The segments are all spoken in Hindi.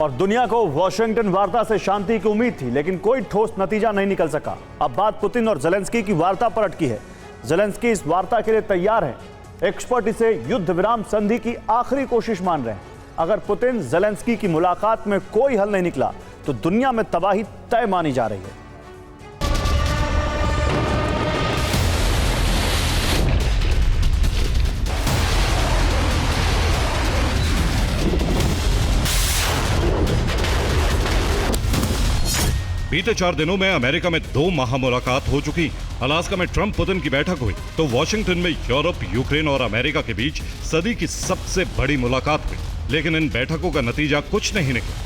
और दुनिया को वॉशिंगटन वार्ता से शांति की उम्मीद थी, लेकिन कोई ठोस नतीजा नहीं निकल सका। अब बात पुतिन और ज़ेलेंस्की की वार्ता पर अटकी है। ज़ेलेंस्की इस वार्ता के लिए तैयार हैं। एक्सपर्ट इसे युद्ध विराम संधि की आखिरी कोशिश मान रहे हैं। अगर पुतिन ज़ेलेंस्की की मुलाकात में कोई हल नहीं निकला तो दुनिया में तबाही तय मानी जा रही है। बीते 4 दिनों में अमेरिका में 2 महामुलाकात हो चुकी। अलास्का में ट्रंप पुतिन की बैठक हुई तो वॉशिंगटन में यूरोप, यूक्रेन और अमेरिका के बीच सदी की सबसे बड़ी मुलाकात हुई, लेकिन इन बैठकों का नतीजा कुछ नहीं निकला।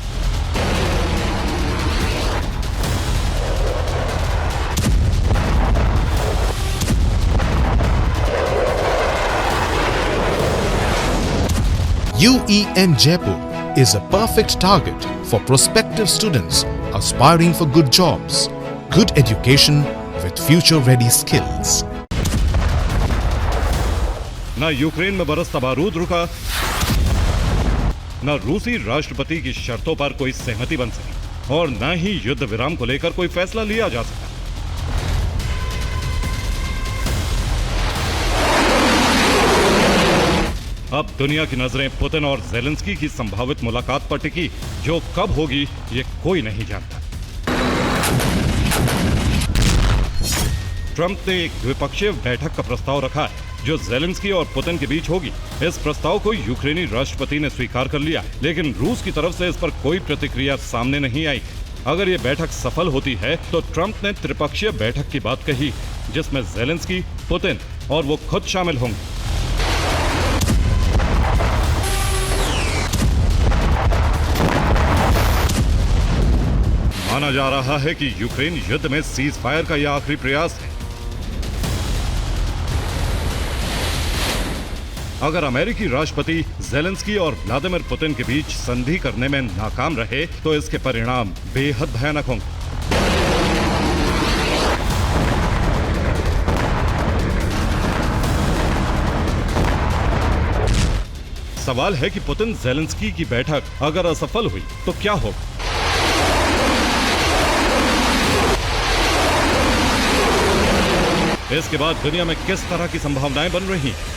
UEM Jaipur is a perfect target for prospective students aspiring for good jobs, good education with future-ready skills. न यूक्रेन में बरसता बारूद रुका, न रूसी राष्ट्रपति की शर्तों पर कोई सहमति बन सकी और न ही युद्ध विराम को लेकर कोई फैसला लिया जा सका। अब दुनिया की नजरें पुतिन और ज़ेलेंस्की की संभावित मुलाकात पर टिकी, जो कब होगी ये कोई नहीं जानता। ट्रंप ने एक द्विपक्षीय बैठक का प्रस्ताव रखा है जो ज़ेलेंस्की और पुतिन के बीच होगी। इस प्रस्ताव को यूक्रेनी राष्ट्रपति ने स्वीकार कर लिया, लेकिन रूस की तरफ से इस पर कोई प्रतिक्रिया सामने नहीं आई। अगर ये बैठक सफल होती है तो ट्रंप ने त्रिपक्षीय बैठक की बात कही, जिसमें ज़ेलेंस्की, पुतिन और वो खुद शामिल होंगे। माना जा रहा है कि यूक्रेन युद्ध में सीज फायर का यह आखिरी प्रयास है। अगर अमेरिकी राष्ट्रपति ज़ेलेंस्की और व्लादिमीर पुतिन के बीच संधि करने में नाकाम रहे तो इसके परिणाम बेहद भयानक होंगे। सवाल है कि पुतिन ज़ेलेंस्की की बैठक अगर असफल हुई तो क्या होगा? इसके बाद दुनिया में किस तरह की संभावनाएं बन रही हैं?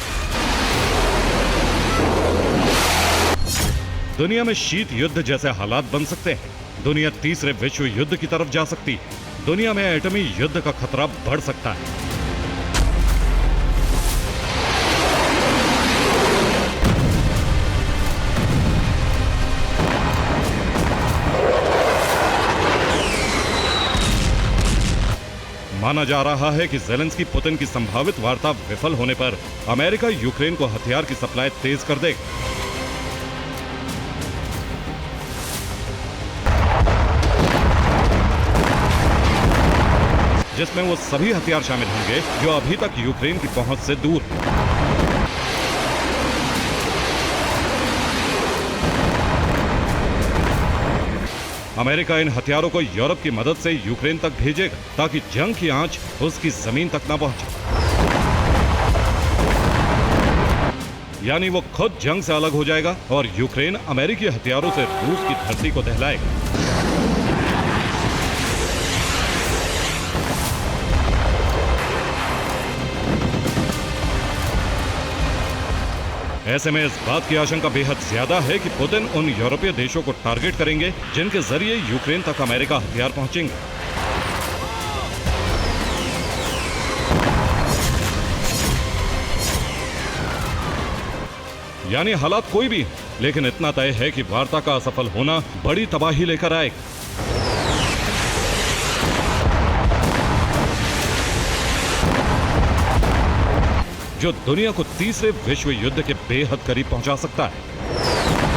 दुनिया में शीत युद्ध जैसे हालात बन सकते हैं। दुनिया तीसरे विश्व युद्ध की तरफ जा सकती है। दुनिया में एटमी युद्ध का खतरा बढ़ सकता है। माना जा रहा है कि ज़ेलेंस्की पुतिन की संभावित वार्ता विफल होने पर अमेरिका यूक्रेन को हथियार की सप्लाई तेज कर देगा। जिसमें वो सभी हथियार शामिल होंगे जो अभी तक यूक्रेन की पहुंच से दूर हैं। अमेरिका इन हथियारों को यूरोप की मदद से यूक्रेन तक भेजेगा ताकि जंग की आंच उसकी जमीन तक न पहुंचे। यानी वो खुद जंग से अलग हो जाएगा और यूक्रेन अमेरिकी हथियारों से रूस की धरती को दहलाएगा। ऐसे में इस बात की आशंका बेहद ज्यादा है कि पुतिन उन यूरोपीय देशों को टारगेट करेंगे जिनके जरिए यूक्रेन तक अमेरिका हथियार पहुंचेंगे। यानी हालात कोई भी, लेकिन इतना तय है कि वार्ता का असफल होना बड़ी तबाही लेकर आएगा। जो दुनिया को तीसरे विश्व युद्ध के बेहद करीब पहुंचा सकता है।